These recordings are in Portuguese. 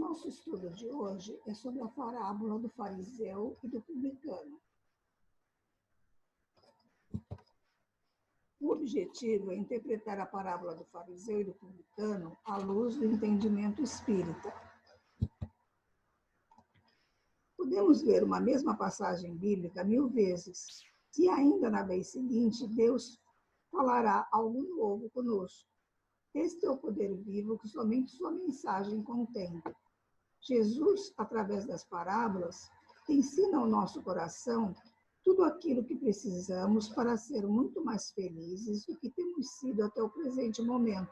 nosso estudo de hoje é sobre a parábola do fariseu e do publicano. O objetivo é interpretar a parábola do fariseu e do publicano à luz do entendimento espírita. Podemos ver uma mesma passagem bíblica 1000 vezes, e ainda na vez seguinte, Deus falará algo novo conosco. Este é o poder vivo que somente sua mensagem contém. Jesus, através das parábolas, ensina ao nosso coração tudo aquilo que precisamos para ser muito mais felizes do que temos sido até o presente momento,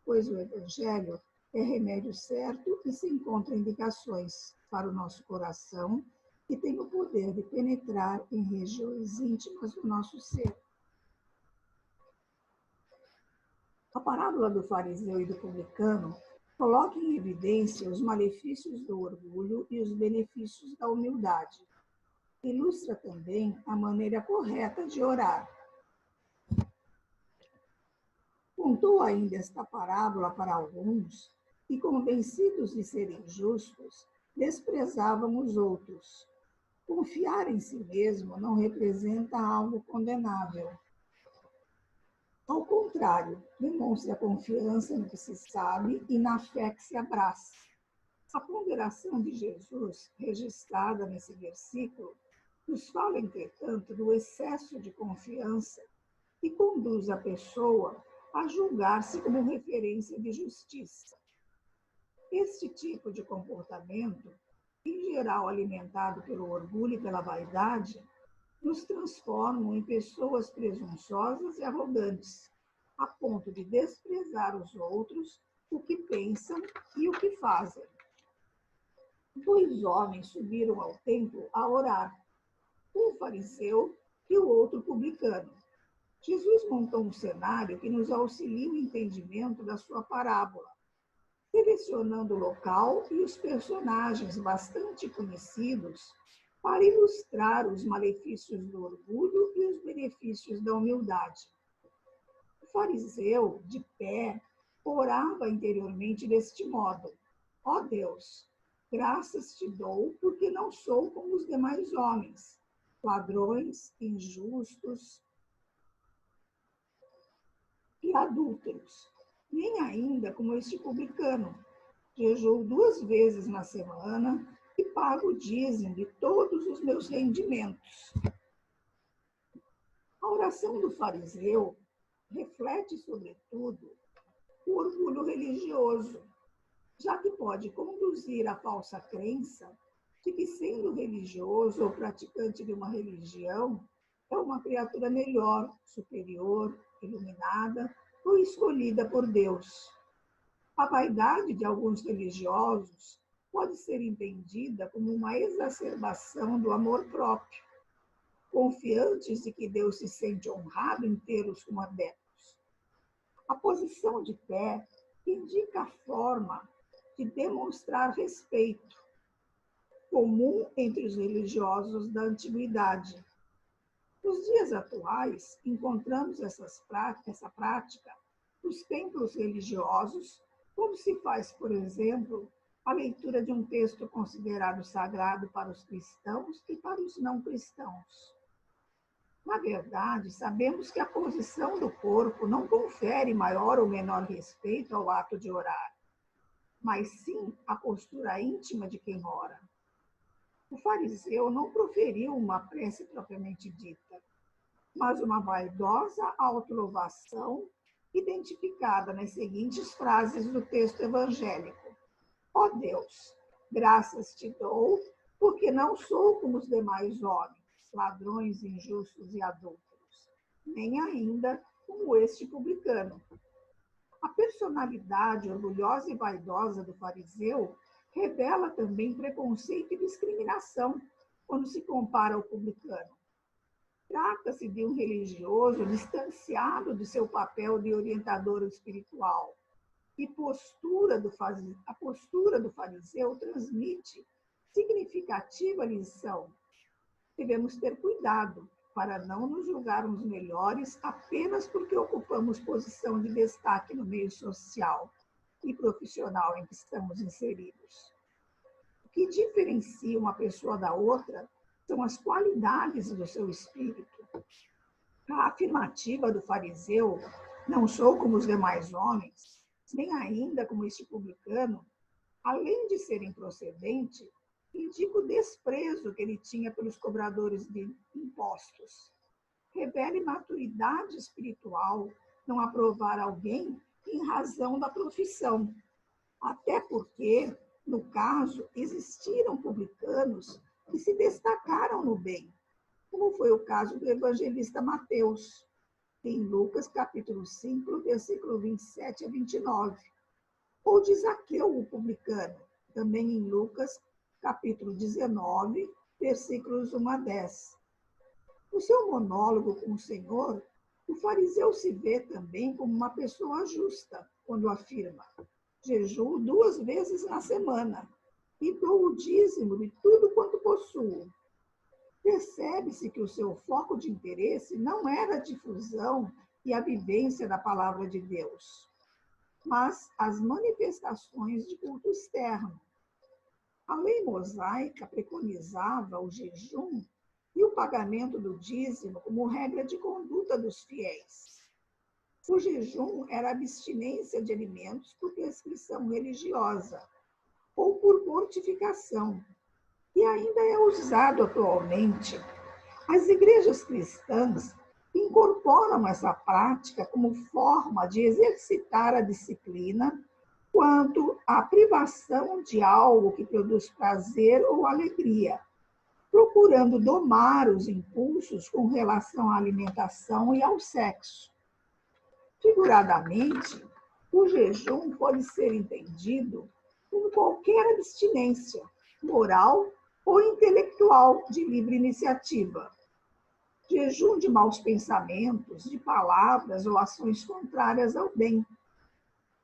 pois o Evangelho é remédio certo e sem contraindicações para o nosso coração e tem o poder de penetrar em regiões íntimas do nosso ser. A parábola do fariseu e do publicano coloca em evidência os malefícios do orgulho e os benefícios da humildade. Ilustra também a maneira correta de orar. Contou ainda esta parábola para alguns que, convencidos de serem justos, desprezavam os outros. Confiar em si mesmo não representa algo condenável. Ao contrário, demonstra confiança no que se sabe e na fé que se abraça. A ponderação de Jesus, registrada nesse versículo, nos fala, entretanto, do excesso de confiança que conduz a pessoa a julgar-se como referência de justiça. Este tipo de comportamento, em geral alimentado pelo orgulho e pela vaidade, nos transformam em pessoas presunçosas e arrogantes, a ponto de desprezar os outros, o que pensam e o que fazem. 2 homens subiram ao templo a orar, um fariseu e o outro publicano. Jesus montou um cenário que nos auxilia o entendimento da sua parábola, selecionando o local e os personagens bastante conhecidos para ilustrar os malefícios do orgulho e os benefícios da humildade. O fariseu, de pé, orava interiormente deste modo: ó Deus, graças te dou porque não sou como os demais homens, ladrões, injustos e adúlteros, nem ainda como este publicano. Jejuo 2 vezes na semana e pago o dízimo de todos os meus rendimentos. A oração do fariseu reflete, sobretudo, o orgulho religioso, já que pode conduzir à falsa crença de que, sendo religioso ou praticante de uma religião, é uma criatura melhor, superior, iluminada ou escolhida por Deus. A vaidade de alguns religiosos pode ser entendida como uma exacerbação do amor próprio, confiantes de que Deus se sente honrado em tê-los como adeptos. A posição de pé indica a forma de demonstrar respeito, comum entre os religiosos da antiguidade. Nos dias atuais, encontramos essa prática nos templos religiosos, como se faz, por exemplo, a leitura de um texto considerado sagrado para os cristãos e para os não cristãos. Na verdade, sabemos que a posição do corpo não confere maior ou menor respeito ao ato de orar, mas sim a postura íntima de quem ora. O fariseu não proferiu uma prece propriamente dita, mas uma vaidosa autolouvação identificada nas seguintes frases do texto evangélico: ó Deus, graças te dou, porque não sou como os demais homens, ladrões, injustos e adúlteros, nem ainda como este publicano. A personalidade orgulhosa e vaidosa do fariseu revela também preconceito e discriminação quando se compara ao publicano. Trata-se de um religioso distanciado de seu papel de orientador espiritual. E a postura do fariseu transmite significativa lição. Devemos ter cuidado para não nos julgarmos melhores apenas porque ocupamos posição de destaque no meio social e profissional em que estamos inseridos. O que diferencia uma pessoa da outra são as qualidades do seu espírito. A afirmativa do fariseu, não sou como os demais homens, nem ainda como este publicano, além de ser improcedente, indica o desprezo que ele tinha pelos cobradores de impostos. Revela imaturidade espiritual não aprovar alguém em razão da profissão, até porque, no caso, existiram publicanos que se destacaram no bem, como foi o caso do evangelista Mateus, em Lucas capítulo 5, versículo 27 a 29, ou de Zaqueu, o publicano, também em Lucas capítulo 19, versículos 1 a 10. No seu monólogo com o Senhor, o fariseu se vê também como uma pessoa justa, quando afirma: jejuo 2 vezes na semana e dou o dízimo de tudo quanto possuo. Percebe-se que o seu foco de interesse não era a difusão e a vivência da palavra de Deus, mas as manifestações de culto externo. A lei mosaica preconizava o jejum e o pagamento do dízimo como regra de conduta dos fiéis. O jejum era abstinência de alimentos por prescrição religiosa ou por mortificação, e ainda é usado atualmente. As igrejas cristãs incorporam essa prática como forma de exercitar a disciplina quanto à privação de algo que produz prazer ou alegria, procurando domar os impulsos com relação à alimentação e ao sexo. Figuradamente, o jejum pode ser entendido como qualquer abstinência, moral ou intelectual de livre iniciativa. Jejum de maus pensamentos, de palavras ou ações contrárias ao bem.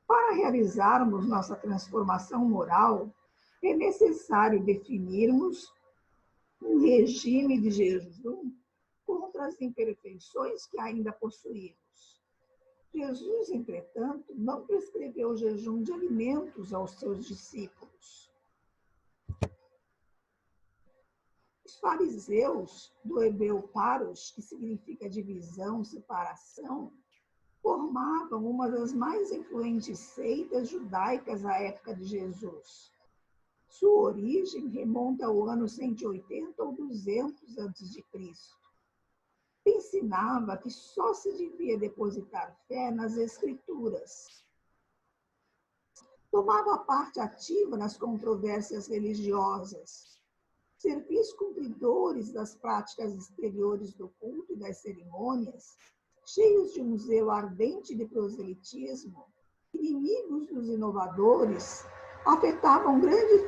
Para realizarmos nossa transformação moral, é necessário definirmos um regime de jejum contra as imperfeições que ainda possuímos. Jesus, entretanto, não prescreveu o jejum de alimentos aos seus discípulos. Os fariseus, do hebreu paros, que significa divisão, separação, formavam uma das mais influentes seitas judaicas à época de Jesus. Sua origem remonta ao ano 180 ou 200 a.C. Ensinava que só se devia depositar fé nas Escrituras. Tomava parte ativa nas controvérsias religiosas. Servis cumpridores das práticas exteriores do culto e das cerimônias, cheios de um zelo ardente de proselitismo, inimigos dos inovadores, afetavam grande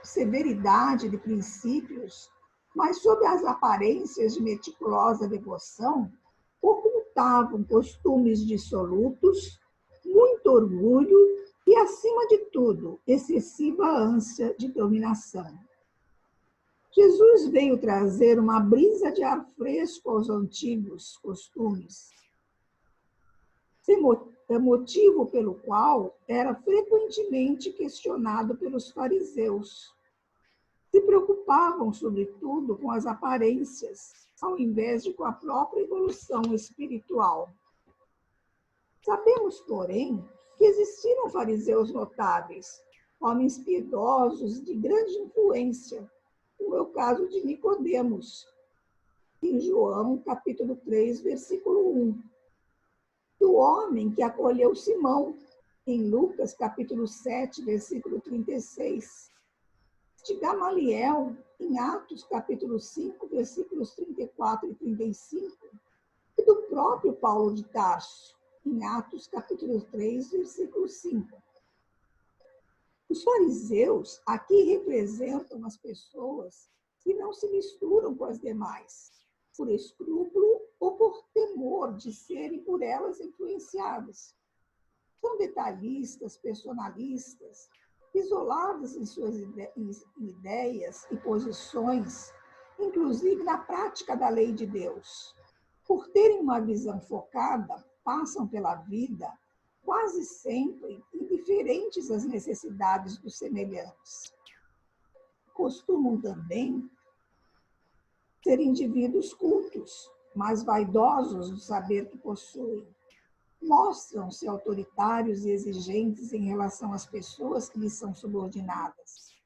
severidade de princípios, mas sob as aparências de meticulosa devoção, ocultavam costumes dissolutos, muito orgulho e, acima de tudo, excessiva ânsia de dominação. Jesus veio trazer uma brisa de ar fresco aos antigos costumes, motivo pelo qual era frequentemente questionado pelos fariseus. Se preocupavam, sobretudo, com as aparências, ao invés de com a própria evolução espiritual. Sabemos, porém, que existiram fariseus notáveis, homens piedosos de grande influência, como é o caso de Nicodemos, em João, capítulo 3, versículo 1. Do homem que acolheu Simão, em Lucas, capítulo 7, versículo 36. De Gamaliel, em Atos, capítulo 5, versículos 34 e 35. E do próprio Paulo de Tarso, em Atos, capítulo 3, versículo 5. Os fariseus aqui representam as pessoas que não se misturam com as demais, por escrúpulo ou por temor de serem por elas influenciadas. São detalhistas, personalistas, isolados em suas ideias e posições, inclusive na prática da lei de Deus. Por terem uma visão focada, passam pela vida quase sempre indiferentes às necessidades dos semelhantes. costumam também ser indivíduos cultos, mas vaidosos do saber que possuem. Mostram-se autoritários e exigentes em relação às pessoas que lhes são subordinadas.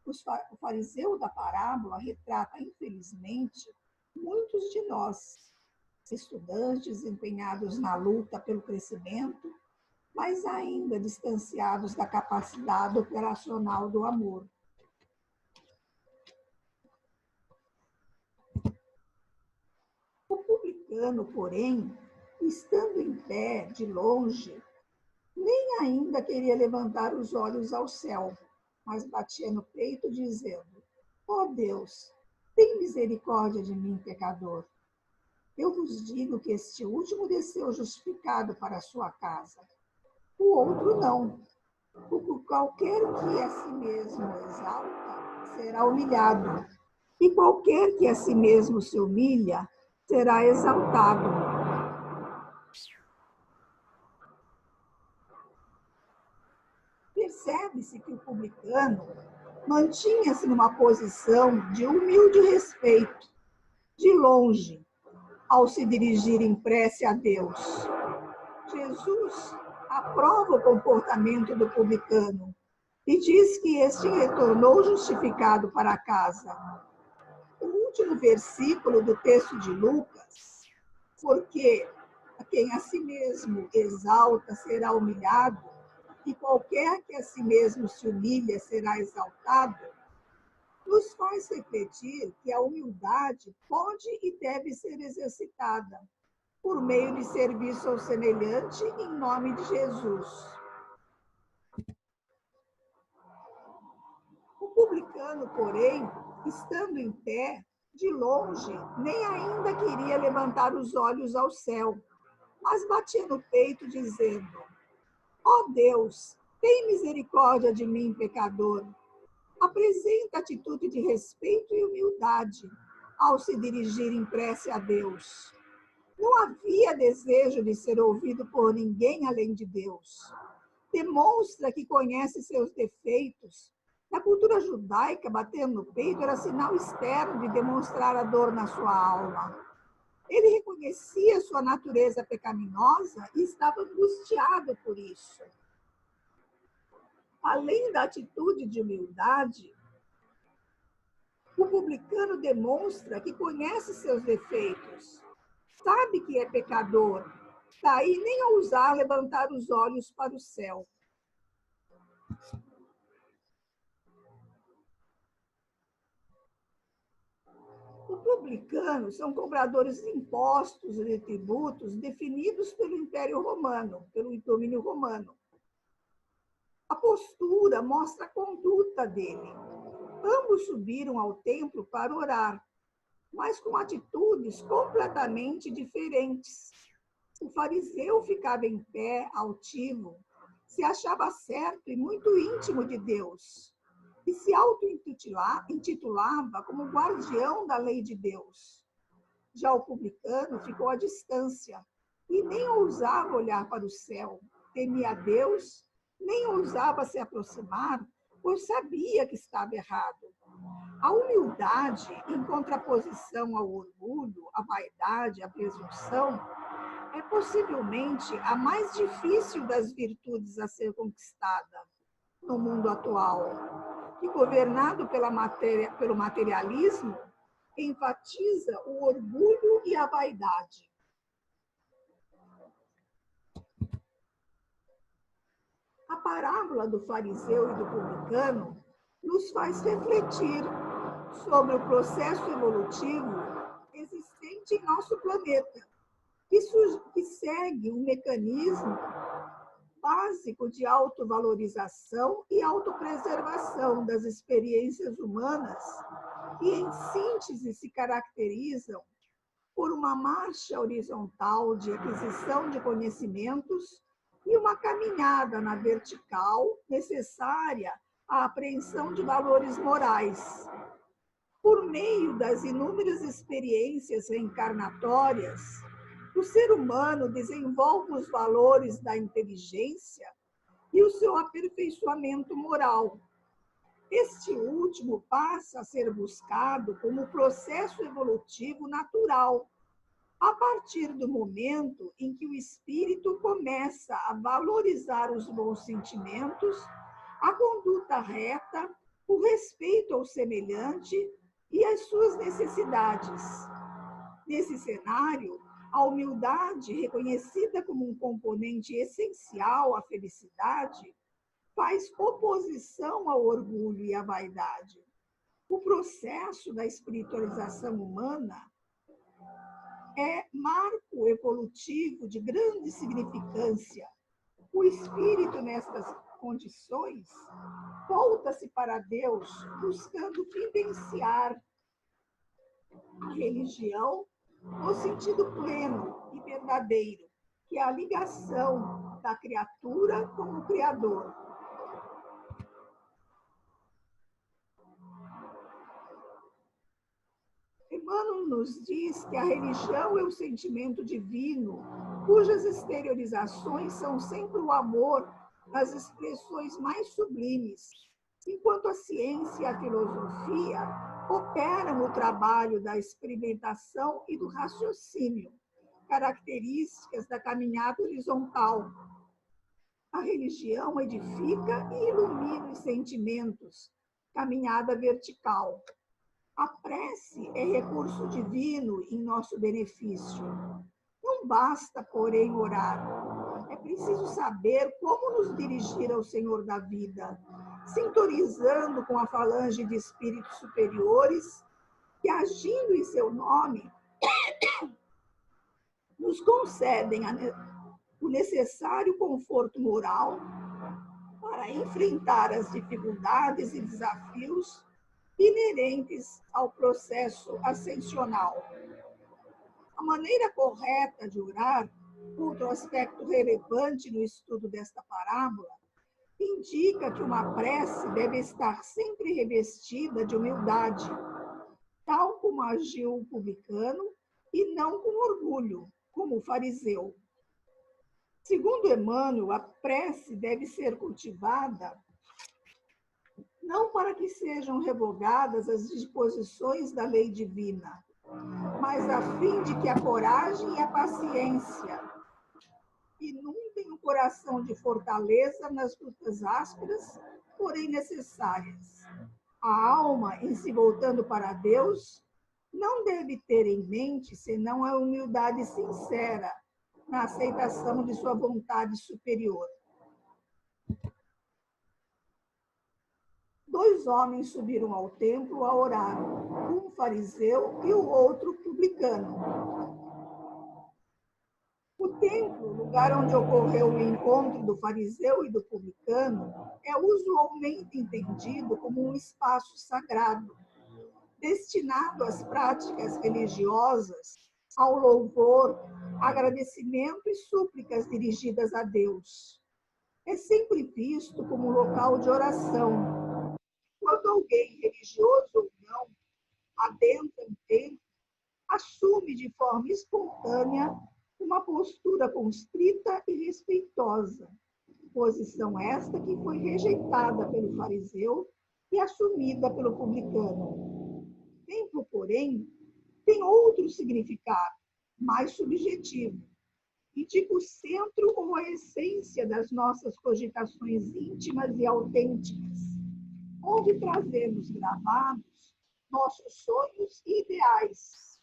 O fariseu da parábola retrata, infelizmente, muitos de nós, estudantes empenhados na luta pelo crescimento, mas ainda distanciados da capacidade operacional do amor. O publicano, porém, estando em pé, de longe, nem ainda queria levantar os olhos ao céu, mas batia no peito, dizendo: ó Deus, tem misericórdia de mim, pecador. Eu vos digo que este último desceu justificado para a sua casa. O outro não. Porque qualquer que a si mesmo exalta, será humilhado. E qualquer que a si mesmo se humilha, será exaltado. Percebe-se que o publicano mantinha-se numa posição de humilde respeito, de longe, ao se dirigir em prece a Deus. Jesus aprova o comportamento do publicano e diz que este retornou justificado para casa. O último versículo do texto de Lucas, porque a quem a si mesmo exalta será humilhado, e qualquer que a si mesmo se humilha será exaltado, nos faz refletir que a humildade pode e deve ser exercitada por meio de serviço ao semelhante em nome de Jesus. O publicano, porém, estando em pé, de longe, nem ainda queria levantar os olhos ao céu, mas batia no peito, dizendo: ó Deus, tem misericórdia de mim, pecador. Apresenta atitude de respeito e humildade ao se dirigir em prece a Deus. Não havia desejo de ser ouvido por ninguém além de Deus. Demonstra que conhece seus defeitos. Na cultura judaica, bater no peito era sinal externo de demonstrar a dor na sua alma. Ele reconhecia sua natureza pecaminosa e estava angustiado por isso. Além da atitude de humildade, o publicano demonstra que conhece seus defeitos, sabe que é pecador, daí nem ousar levantar os olhos para o céu. Os publicanos são cobradores de impostos e de tributos definidos pelo Império Romano, pelo domínio romano. A postura mostra a conduta dele. Ambos subiram ao templo para orar, mas com atitudes completamente diferentes. O fariseu ficava em pé, altivo, se achava certo e muito íntimo de Deus, e se auto-intitulava como guardião da lei de Deus. Já o publicano ficou à distância e nem ousava olhar para o céu, temia a Deus, nem ousava se aproximar, pois sabia que estava errado. A humildade, em contraposição ao orgulho, à vaidade, à presunção, é possivelmente a mais difícil das virtudes a ser conquistada no mundo atual, que, governado pelo materialismo, enfatiza o orgulho e a vaidade. A parábola do fariseu e do publicano nos faz refletir sobre o processo evolutivo existente em nosso planeta, que segue um mecanismo básico de autovalorização e autopreservação das experiências humanas, que, em síntese, se caracterizam por uma marcha horizontal de aquisição de conhecimentos e uma caminhada na vertical necessária à apreensão de valores morais. Por meio das inúmeras experiências reencarnatórias, o ser humano desenvolve os valores da inteligência e o seu aperfeiçoamento moral. Este último passa a ser buscado como processo evolutivo natural, a partir do momento em que o espírito começa a valorizar os bons sentimentos, a conduta reta, o respeito ao semelhante e às suas necessidades. Nesse cenário, a humildade, reconhecida como um componente essencial à felicidade, faz oposição ao orgulho e à vaidade. O processo da espiritualização humana é marco evolutivo de grande significância. O espírito, nestas condições, volta-se para Deus, buscando vivenciar a religião no sentido pleno e verdadeiro, que é a ligação da criatura com o Criador. Emmanuel nos diz que a religião é o sentimento divino, cujas exteriorizações são sempre o amor nas expressões mais sublimes, enquanto a ciência e a filosofia operam o trabalho da experimentação e do raciocínio, características da caminhada horizontal. A religião edifica e ilumina os sentimentos, caminhada vertical. A prece é recurso divino em nosso benefício. Não basta, porém, orar. É preciso saber como nos dirigir ao Senhor da vida, sintonizando com a falange de espíritos superiores que, agindo em seu nome, nos concedem o necessário conforto moral para enfrentar as dificuldades e desafios inerentes ao processo ascensional. A maneira correta de orar, outro aspecto relevante no estudo desta parábola, indica que uma prece deve estar sempre revestida de humildade, tal como agiu o publicano, e não com orgulho, como o fariseu. Segundo Emmanuel, a prece deve ser cultivada não para que sejam revogadas as disposições da lei divina, mas a fim de que a coragem e a paciência inundem o coração de fortaleza nas lutas ásperas, porém necessárias. A alma, em se voltando para Deus, não deve ter em mente senão a humildade sincera na aceitação de sua vontade superior. 2 homens subiram ao templo a orar, um fariseu e o outro publicano. O templo, lugar onde ocorreu o encontro do fariseu e do publicano, é usualmente entendido como um espaço sagrado, destinado às práticas religiosas, ao louvor, agradecimento e súplicas dirigidas a Deus. É sempre visto como um local de oração. Quando alguém, religioso ou não, adentra um templo, assume de forma espontânea uma postura constrita e respeitosa, posição esta que foi rejeitada pelo fariseu e assumida pelo publicano. Templo, porém, tem outro significado, mais subjetivo. Indica o centro ou a essência das nossas cogitações íntimas e autênticas, onde trazemos gravados nossos sonhos e ideais.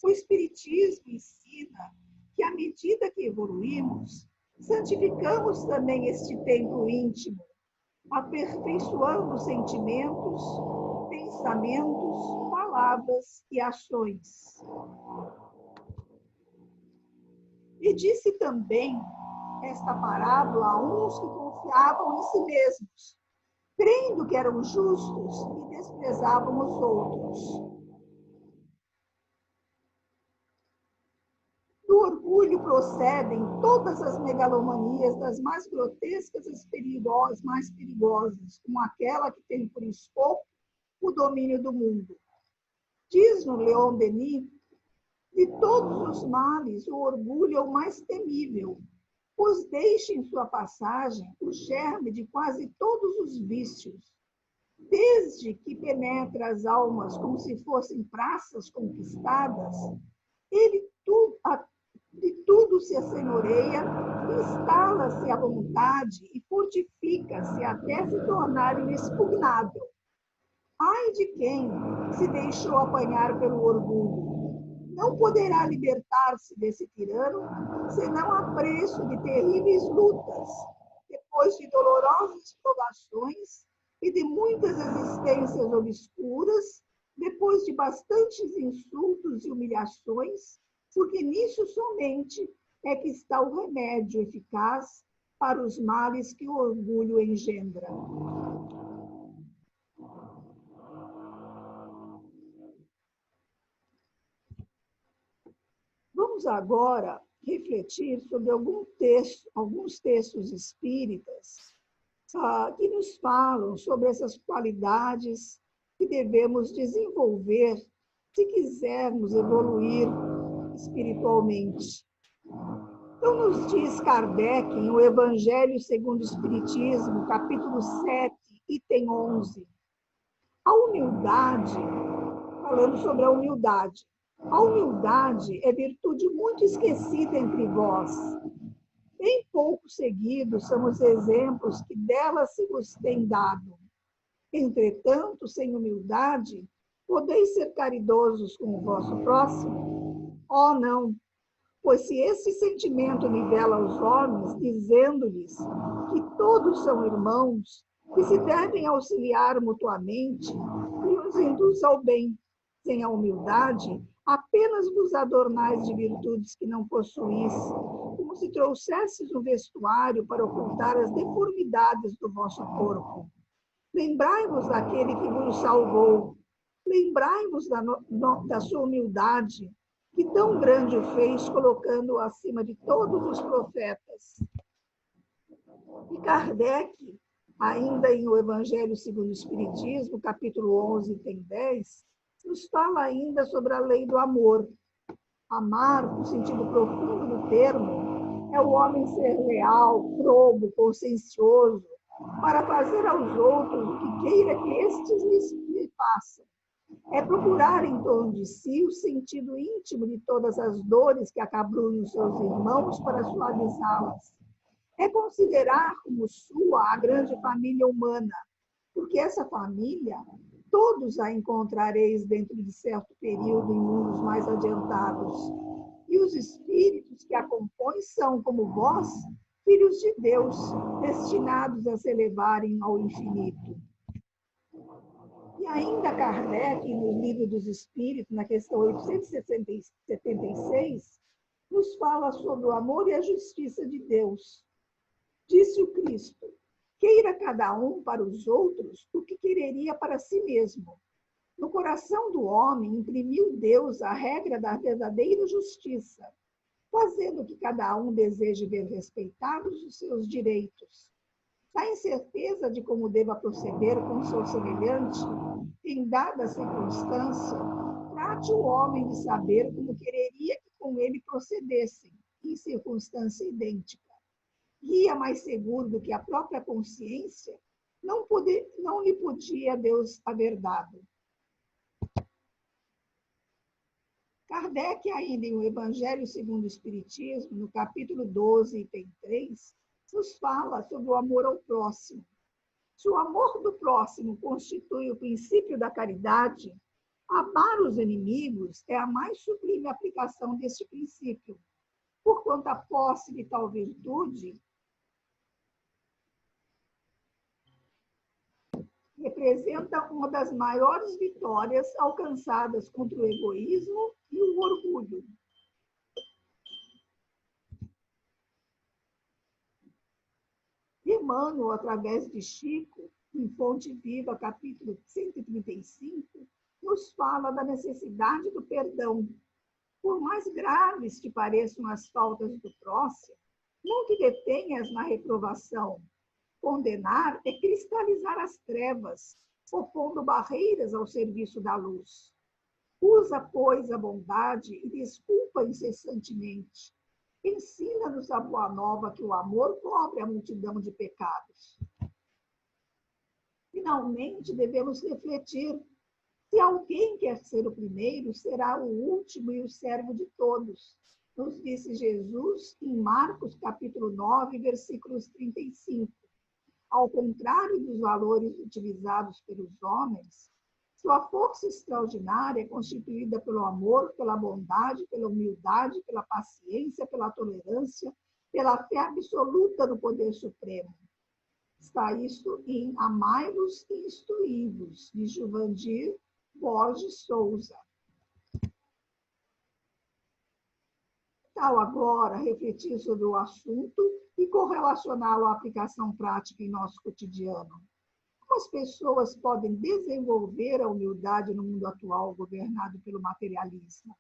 O Espiritismo ensina que, à medida que evoluímos, santificamos também este templo íntimo, aperfeiçoando sentimentos, pensamentos, palavras e ações. E disse também esta parábola a uns que confiavam em si mesmos, crendo que eram justos e desprezavam os outros. Do orgulho procedem todas as megalomanias, das mais grotescas às mais perigosas, como aquela que tem por escopo o domínio do mundo. Diz-nos Leon Denis: de todos os males, o orgulho é o mais temível, pois deixa em sua passagem o germe de quase todos os vícios. Desde que penetra as almas como se fossem praças conquistadas, ele de tudo se assenhoreia, instala-se à vontade e fortifica-se até se tornar inexpugnável. Ai de quem se deixou apanhar pelo orgulho! Não poderá libertar-se desse tirano, senão a preço de terríveis lutas, depois de dolorosas provações e de muitas existências obscuras, depois de bastantes insultos e humilhações, porque nisso somente é que está o remédio eficaz para os males que o orgulho engendra. Vamos agora refletir sobre alguns textos espíritas que nos falam sobre essas qualidades que devemos desenvolver se quisermos evoluir espiritualmente. Então, nos diz Kardec, no Evangelho segundo o Espiritismo, capítulo 7, item 11, a humildade, falando sobre a humildade. A humildade é virtude muito esquecida entre vós. Bem pouco seguidos são os exemplos que dela se vos tem dado. Entretanto, sem humildade, podeis ser caridosos com o vosso próximo? Oh, não! Pois se esse sentimento nivela os homens, dizendo-lhes que todos são irmãos, que se devem auxiliar mutuamente e os induz ao bem, sem a humildade, apenas vos adornais de virtudes que não possuís, como se trouxesses um vestuário para ocultar as deformidades do vosso corpo. Lembrai-vos daquele que vos salvou, lembrai-vos da sua humildade, que tão grande o fez, colocando-o acima de todos os profetas. E Kardec, ainda em O Evangelho segundo o Espiritismo, capítulo 11, item 10, nos fala ainda sobre a lei do amor. Amar, no sentido profundo do termo, é o homem ser leal, probo, consciencioso, para fazer aos outros o que queira que estes lhe façam. É procurar em torno de si o sentido íntimo de todas as dores que acabrunham seus irmãos para suavizá-las. É considerar como sua a grande família humana, porque essa família, todos a encontrareis dentro de certo período em mundos mais adiantados. E os espíritos que a compõem são, como vós, filhos de Deus, destinados a se elevarem ao infinito. E ainda Kardec, no Livro dos Espíritos, na questão 876, nos fala sobre o amor e a justiça de Deus. Disse o Cristo: queira cada um para os outros o que quereria para si mesmo. No coração do homem imprimiu Deus a regra da verdadeira justiça, fazendo que cada um deseje ver respeitados os seus direitos. Na incerteza de como deva proceder com seu semelhante, em dada circunstância, trate o homem de saber como quereria que com ele procedessem, em circunstância idêntica. Guia mais seguro do que a própria consciência, não lhe podia Deus haver dado. Kardec, ainda em O Evangelho segundo o Espiritismo, no capítulo 12, item 3, nos fala sobre o amor ao próximo. Se o amor do próximo constitui o princípio da caridade, amar os inimigos é a mais sublime aplicação deste princípio, porquanto a posse de tal virtude representa uma das maiores vitórias alcançadas contra o egoísmo e o orgulho. Emmanuel, através de Chico, em Fonte Viva, capítulo 135, nos fala da necessidade do perdão. Por mais graves que pareçam as faltas do próximo, não te detenhas na reprovação. Condenar é cristalizar as trevas, opondo barreiras ao serviço da luz. Usa, pois, a bondade e desculpa incessantemente. Ensina-nos a boa nova que o amor cobre a multidão de pecados. Finalmente, devemos refletir: se alguém quer ser o primeiro, será o último e o servo de todos. Nos disse Jesus em Marcos, capítulo 9, versículos 35. Ao contrário dos valores utilizados pelos homens, sua força extraordinária é constituída pelo amor, pela bondade, pela humildade, pela paciência, pela tolerância, pela fé absoluta no poder supremo. Está isto em Amai-vos e Instruí-vos, de Juvandir Borges Souza. Tal agora refletir sobre o assunto e correlacioná-lo à aplicação prática em nosso cotidiano. Como as pessoas podem desenvolver a humildade no mundo atual governado pelo materialismo?